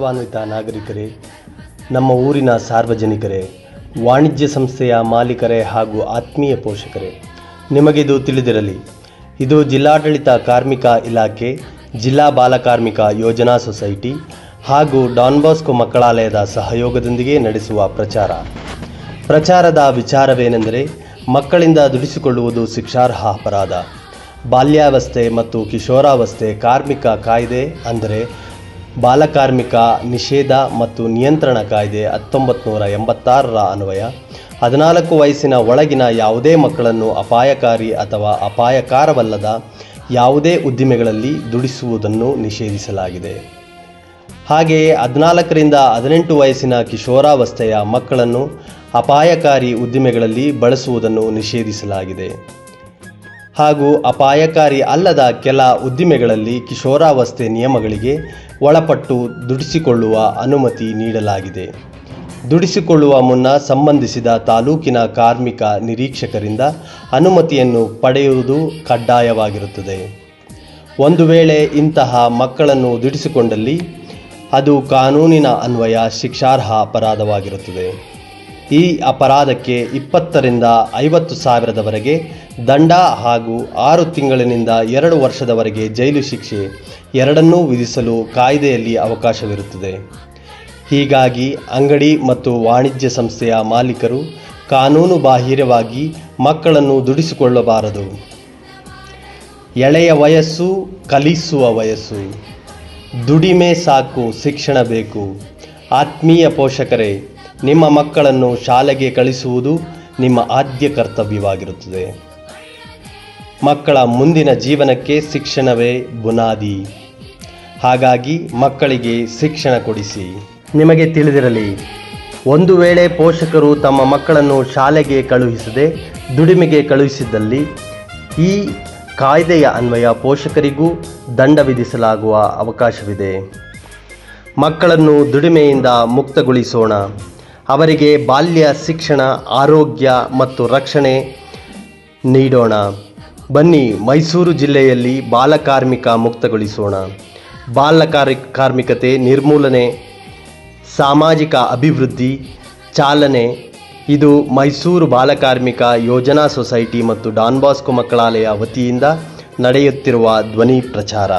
ಗೌರವಾನ್ವಿತ ನಾಗರಿಕರೇ, ನಮ್ಮ ಊರಿನ ಸಾರ್ವಜನಿಕರೇ, ವಾಣಿಜ್ಯ ಸಂಸ್ಥೆಯ ಮಾಲೀಕರೇ ಹಾಗೂ ಆತ್ಮೀಯ ಪೋಷಕರೇ, ನಿಮಗಿದು ತಿಳಿದಿರಲಿ. ಇದು ಜಿಲ್ಲಾಡಳಿತ ಕಾರ್ಮಿಕ ಇಲಾಖೆ, ಜಿಲ್ಲಾ ಬಾಲಕಾರ್ಮಿಕ ಯೋಜನಾ ಸೊಸೈಟಿ ಹಾಗೂ ಡಾನ್ ಬಾಸ್ಕೋ ಮಕ್ಕಳಾಲಯದ ಸಹಯೋಗದೊಂದಿಗೆ ನಡೆಸುವ ಪ್ರಚಾರದ ವಿಚಾರವೇನೆಂದರೆ, ಮಕ್ಕಳಿಂದ ದುಡಿಸಿಕೊಳ್ಳುವುದು ಶಿಕ್ಷಾರ್ಹ ಅಪರಾಧ. ಬಾಲ್ಯಾವಸ್ಥೆ ಮತ್ತು ಕಿಶೋರಾವಸ್ಥೆ ಕಾರ್ಮಿಕ ಕಾಯ್ದೆ ಅಂದರೆ ಬಾಲಕಾರ್ಮಿಕ ನಿಷೇಧ ಮತ್ತು ನಿಯಂತ್ರಣ ಕಾಯ್ದೆ 1986ರ ಅನ್ವಯ 14 ವಯಸ್ಸಿನ ಒಳಗಿನ ಯಾವುದೇ ಮಕ್ಕಳನ್ನು ಅಪಾಯಕಾರಿ ಅಥವಾ ಅಪಾಯಕಾರವಲ್ಲದ ಯಾವುದೇ ಉದ್ದಿಮೆಗಳಲ್ಲಿ ದುಡಿಸುವುದನ್ನು ನಿಷೇಧಿಸಲಾಗಿದೆ. ಹಾಗೆಯೇ 14ರಿಂದ 18 ವಯಸ್ಸಿನ ಕಿಶೋರಾವಸ್ಥೆಯ ಮಕ್ಕಳನ್ನು ಅಪಾಯಕಾರಿ ಉದ್ದಿಮೆಗಳಲ್ಲಿ ಬಳಸುವುದನ್ನು ನಿಷೇಧಿಸಲಾಗಿದೆ. ಹಾಗೂ ಅಪಾಯಕಾರಿ ಅಲ್ಲದ ಕೆಲ ಉದ್ದಿಮೆಗಳಲ್ಲಿ ಕಿಶೋರಾವಸ್ಥೆ ನಿಯಮಗಳಿಗೆ ಒಳಪಟ್ಟು ದುಡಿಸಿಕೊಳ್ಳುವ ಅನುಮತಿ ನೀಡಲಾಗಿದೆ. ದುಡಿಸಿಕೊಳ್ಳುವ ಮುನ್ನ ಸಂಬಂಧಿಸಿದ ತಾಲೂಕಿನ ಕಾರ್ಮಿಕ ನಿರೀಕ್ಷಕರಿಂದ ಅನುಮತಿಯನ್ನು ಪಡೆಯುವುದು ಕಡ್ಡಾಯವಾಗಿರುತ್ತದೆ. ಒಂದು ವೇಳೆ ಇಂತಹ ಮಕ್ಕಳನ್ನು ದುಡಿಸಿಕೊಂಡಲ್ಲಿ ಅದು ಕಾನೂನಿನ ಅನ್ವಯ ಶಿಕ್ಷಾರ್ಹ ಅಪರಾಧವಾಗಿರುತ್ತದೆ. ಈ ಅಪರಾಧಕ್ಕೆ 20ರಿಂದ 50 ಸಾವಿರದವರೆಗೆ ದಂಡ ಹಾಗೂ 6 ತಿಂಗಳಿನಿಂದ 2 ವರ್ಷದವರೆಗೆ ಜೈಲು ಶಿಕ್ಷೆ ಎರಡನ್ನೂ ವಿಧಿಸಲು ಕಾಯ್ದೆಯಲ್ಲಿ ಅವಕಾಶವಿರುತ್ತದೆ. ಹೀಗಾಗಿ ಅಂಗಡಿ ಮತ್ತು ವಾಣಿಜ್ಯ ಸಂಸ್ಥೆಯ ಮಾಲೀಕರು ಕಾನೂನು ಬಾಹಿರವಾಗಿ ಮಕ್ಕಳನ್ನು ದುಡಿಸಿಕೊಳ್ಳಬಾರದು. ಎಳೆಯ ವಯಸ್ಸು ಕಲಿಸುವ ವಯಸ್ಸು, ದುಡಿಮೆ ಸಾಕು, ಶಿಕ್ಷಣ ಬೇಕು. ಆತ್ಮೀಯ ಪೋಷಕರೇ, ನಿಮ್ಮ ಮಕ್ಕಳನ್ನು ಶಾಲೆಗೆ ಕಳಿಸುವುದು ನಿಮ್ಮ ಆದ್ಯ ಕರ್ತವ್ಯವಾಗಿರುತ್ತದೆ. ಮಕ್ಕಳ ಮುಂದಿನ ಜೀವನಕ್ಕೆ ಶಿಕ್ಷಣವೇ ಬುನಾದಿ. ಹಾಗಾಗಿ ಮಕ್ಕಳಿಗೆ ಶಿಕ್ಷಣ ಕೊಡಿಸಿ. ನಿಮಗೆ ತಿಳಿದಿರಲಿ, ಒಂದು ವೇಳೆ ಪೋಷಕರು ತಮ್ಮ ಮಕ್ಕಳನ್ನು ಶಾಲೆಗೆ ಕಳುಹಿಸದೆ ದುಡಿಮೆಗೆ ಕಳುಹಿಸಿದ್ದಲ್ಲಿ ಈ ಕಾಯ್ದೆಯ ಅನ್ವಯ ಪೋಷಕರಿಗೂ ದಂಡ ವಿಧಿಸಲಾಗುವ ಅವಕಾಶವಿದೆ. ಮಕ್ಕಳನ್ನು ದುಡಿಮೆಯಿಂದ ಮುಕ್ತಗೊಳಿಸೋಣ. ಅವರಿಗೆ ಬಾಲ್ಯ ಶಿಕ್ಷಣ, ಆರೋಗ್ಯ ಮತ್ತು ರಕ್ಷಣೆ ನೀಡೋಣ. ಬನ್ನಿ, ಮೈಸೂರು ಜಿಲ್ಲೆಯಲ್ಲಿ ಬಾಲಕಾರ್ಮಿಕ ಮುಕ್ತಗೊಳಿಸೋಣ. ಕಾರ್ಮಿಕತೆ ನಿರ್ಮೂಲನೆ, ಸಾಮಾಜಿಕ ಅಭಿವೃದ್ಧಿ ಚಾಲನೆ. ಇದು ಮೈಸೂರು ಬಾಲಕಾರ್ಮಿಕ ಯೋಜನಾ ಸೊಸೈಟಿ ಮತ್ತು ಡಾನ್ ಬಾಸ್ಕೋ ಮಕ್ಕಳಾಲಯ ವತಿಯಿಂದ ನಡೆಯುತ್ತಿರುವ ಧ್ವನಿ ಪ್ರಚಾರ.